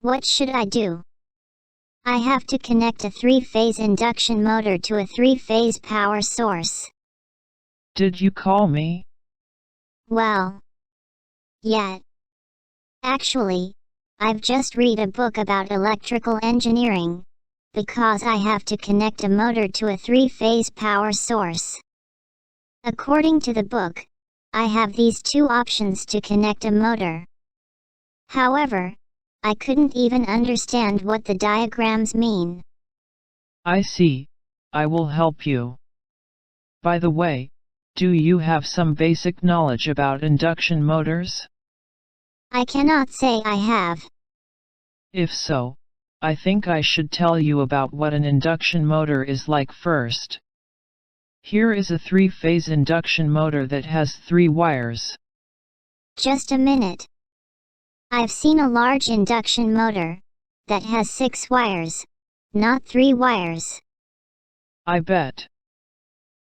What should I do? I have to connect a three-phase induction motor to a three-phase power source. Did you call me? Well, yeah. Actually, I've just read a book about electrical engineering, because I have to connect a motor to a three-phase power source. According to the book, I have these two options to connect a motor. However, I couldn't even understand what the diagrams mean. I see. I will help you. By the way, do you have some basic knowledge about induction motors? I cannot say I have. If so, I think I should tell you about what an induction motor is like first. Here is a three-phase induction motor that has 3 wires. Just a minute. I've seen a large induction motor that has 6 wires, not 3 wires. I bet.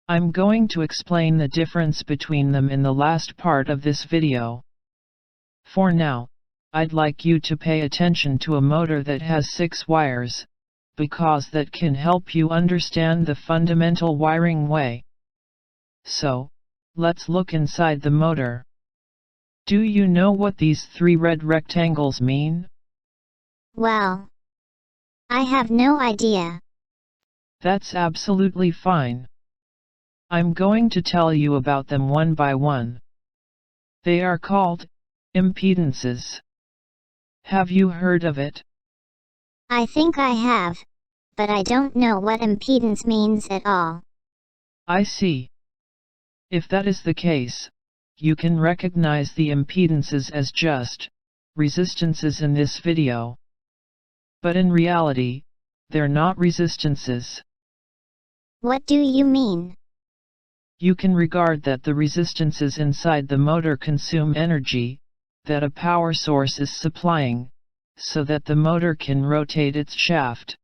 I'm going to explain the difference between them in the last part of this video. For now, I'd like you to pay attention to a motor that has 6 wires, because that can help you understand the fundamental wiring way. So, let's look inside the motor. Do you know what these 3 red rectangles mean? Well, I have no idea. That's absolutely fine. I'm going to tell you about them one by one. They are called impedances. Have you heard of it? I think I have, but I don't know what impedance means at all. I see. If that is the case, you can recognize the impedances as just resistances in this video. But in reality, they're not resistances. What do you mean? You can regard that the resistances inside the motor consume energy that a power source is supplying, so that the motor can rotate its shaft.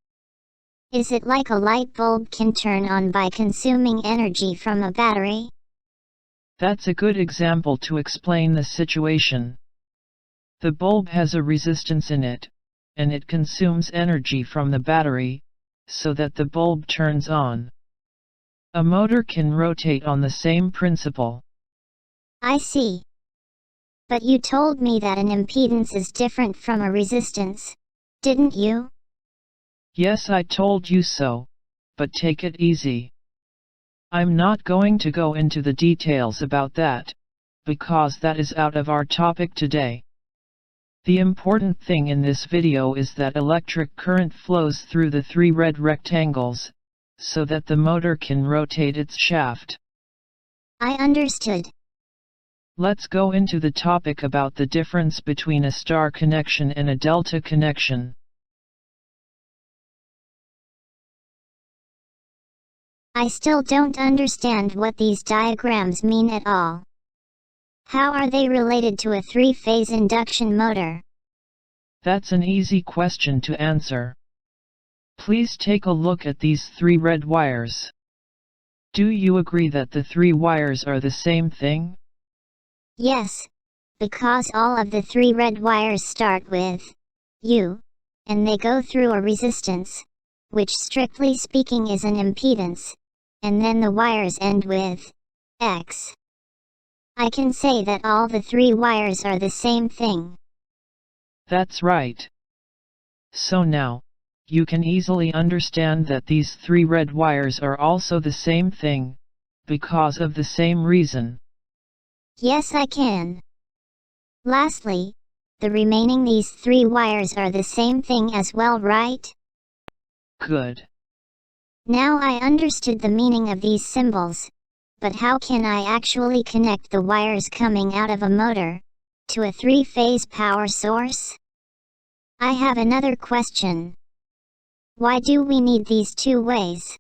Is it like a light bulb can turn on by consuming energy from a battery? That's a good example to explain the situation. The bulb has a resistance in it, and it consumes energy from the battery, so that the bulb turns on. A motor can rotate on the same principle. I see. But you told me that an impedance is different from a resistance, didn't you? Yes, I told you so, but take it easy. I'm not going to go into the details about that, because that is out of our topic today. The important thing in this video is that electric current flows through the 3 red rectangles, so that the motor can rotate its shaft. I understood. Let's go into the topic about the difference between a star connection and a delta connection. I still don't understand what these diagrams mean at all. How are they related to a 3-phase induction motor? That's an easy question to answer. Please take a look at these 3 red wires. Do you agree that the 3 wires are the same thing? Yes, because all of the 3 red wires start with U, and they go through a resistance, which strictly speaking is an impedance, and then the wires end with X. I can say that all the 3 wires are the same thing. That's right. So now, you can easily understand that these 3 red wires are also the same thing, because of the same reason. Yes, I can. Lastly, the remaining these 3 wires are the same thing as well, right? Good. Now I understood the meaning of these symbols, but how can I actually connect the wires coming out of a motor to a 3-phase power source? I have another question. Why do we need these 2 ways?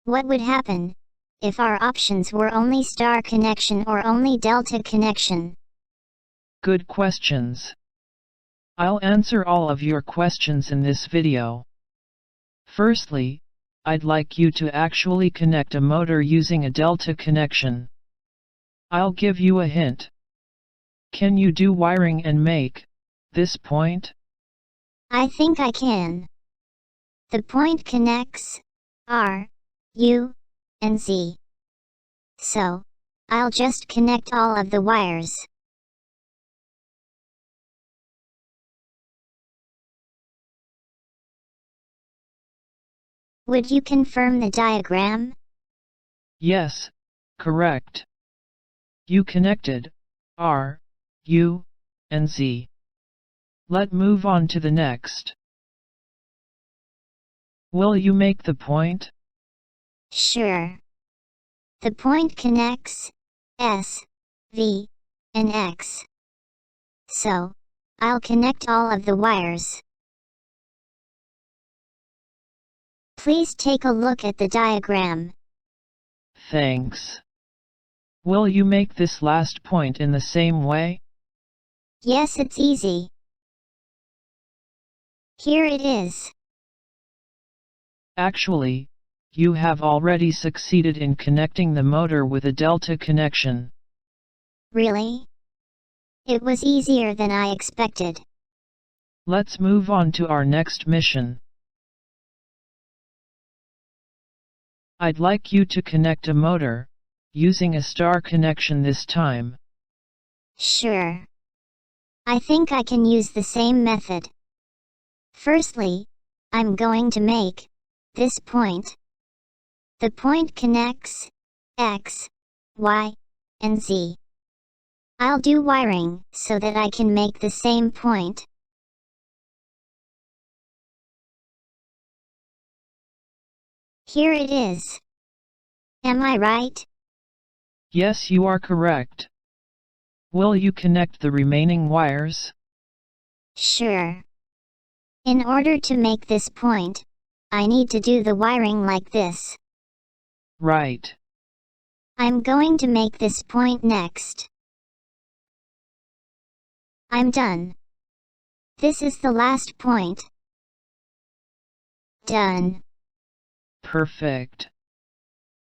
What would happen if our options were only star connection or only delta connection? Good questions. I'll answer all of your questions in this video. Firstly, I'd like you to actually connect a motor using a delta connection. I'll give you a hint. Can you do wiring and make this point? I think I can. The point connects R, U, and Z. So, I'll just connect all of the wires. Would you confirm the diagram? Yes, correct. You connected R, U, and Z. Let's move on to the next. Will you make the point? Sure. The point connects S, V, and X. So, I'll connect all of the wires. Please take a look at the diagram. Thanks. Will you make this last point in the same way? Yes, it's easy. Here it is. Actually, you have already succeeded in connecting the motor with a delta connection. Really? It was easier than I expected. Let's move on to our next mission. I'd like you to connect a motor, using a star connection this time. Sure. I think I can use the same method. Firstly, I'm going to make this point. The point connects X, Y, and Z. I'll do wiring so that I can make the same point. Here it is. Am I right? Yes, you are correct. Will you connect the remaining wires? Sure. In order to make this point, I need to do the wiring like this. Right. I'm going to make this point next. I'm done. This is the last point. Done. Perfect.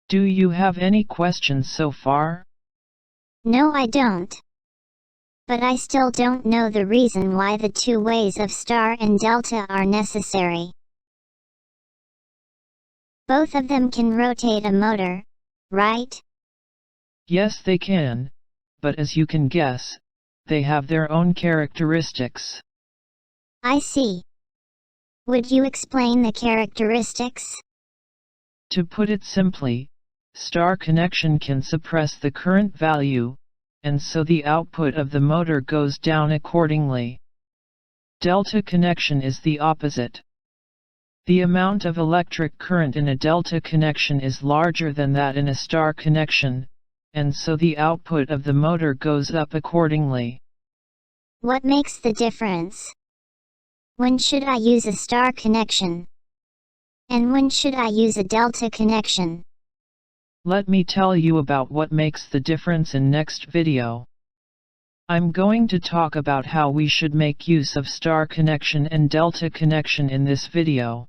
Do you have any questions so far? No, I don't. But I still don't know the reason why the two ways of star and delta are necessary. Both of them can rotate a motor, right? Yes, they can, but as you can guess, they have their own characteristics. I see. Would you explain the characteristics? To put it simply, star connection can suppress the current value, and so the output of the motor goes down accordingly. Delta connection is the opposite. The amount of electric current in a delta connection is larger than that in a star connection, and so the output of the motor goes up accordingly. What makes the difference? When should I use a star connection? And when should I use a delta connection? Let me tell you about what makes the difference in next video. I'm going to talk about how we should make use of star connection and delta connection in this video.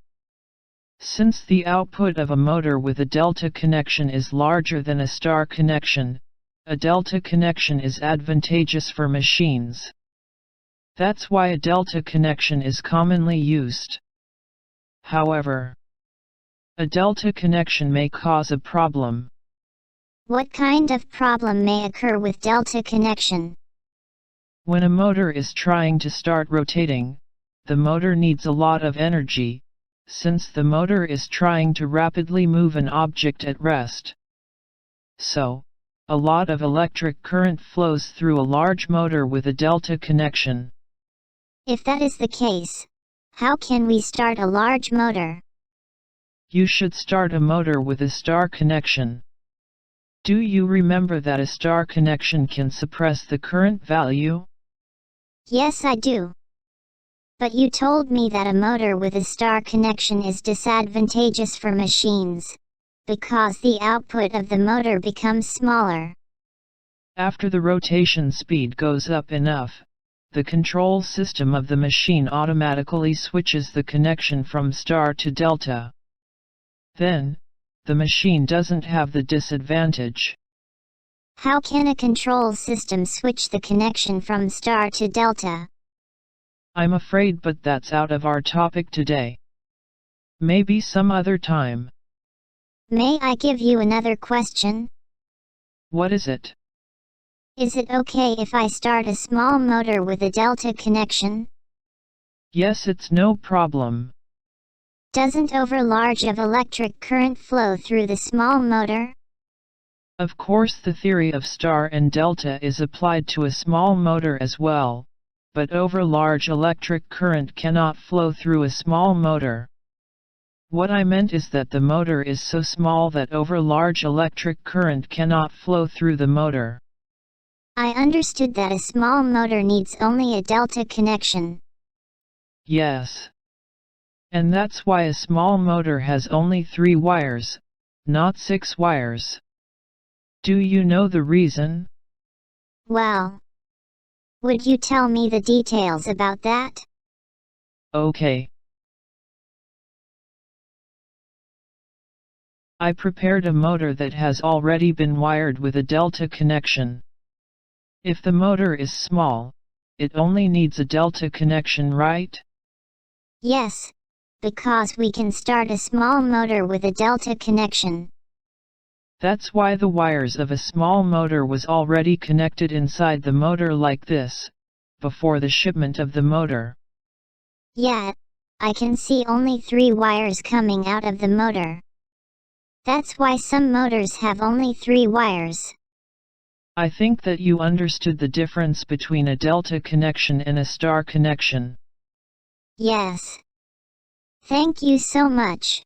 Since the output of a motor with a delta connection is larger than a star connection, a delta connection is advantageous for machines. That's why a delta connection is commonly used. However, a delta connection may cause a problem. What kind of problem may occur with delta connection? When a motor is trying to start rotating, the motor needs a lot of energy, since the motor is trying to rapidly move an object at rest. So, a lot of electric current flows through a large motor with a delta connection. If that is the case, how can we start a large motor? You should start a motor with a star connection. Do you remember that a star connection can suppress the current value? Yes, I do. But you told me that a motor with a star connection is disadvantageous for machines, because the output of the motor becomes smaller. After the rotation speed goes up enough, the control system of the machine automatically switches the connection from star to delta. Then, the machine doesn't have the disadvantage. How can a control system switch the connection from star to delta? I'm afraid, but that's out of our topic today. Maybe some other time. May I give you another question? What is it? Is it okay if I start a small motor with a delta connection? Yes, it's no problem. Doesn't overlarge of electric current flow through the small motor? Of course, the theory of star and delta is applied to a small motor as well, but overlarge electric current cannot flow through a small motor. What I meant is that the motor is so small that overlarge electric current cannot flow through the motor. I understood that a small motor needs only a delta connection. Yes. And that's why a small motor has only 3 wires, not 6 wires. Do you know the reason? Well, would you tell me the details about that? Okay. I prepared a motor that has already been wired with a delta connection. If the motor is small, it only needs a delta connection, right? Yes, because we can start a small motor with a delta connection. That's why the wires of a small motor was already connected inside the motor like this, before the shipment of the motor. Yet, I can see only 3 wires coming out of the motor. That's why some motors have only 3 wires. I think that you understood the difference between a delta connection and a star connection. Yes. Thank you so much.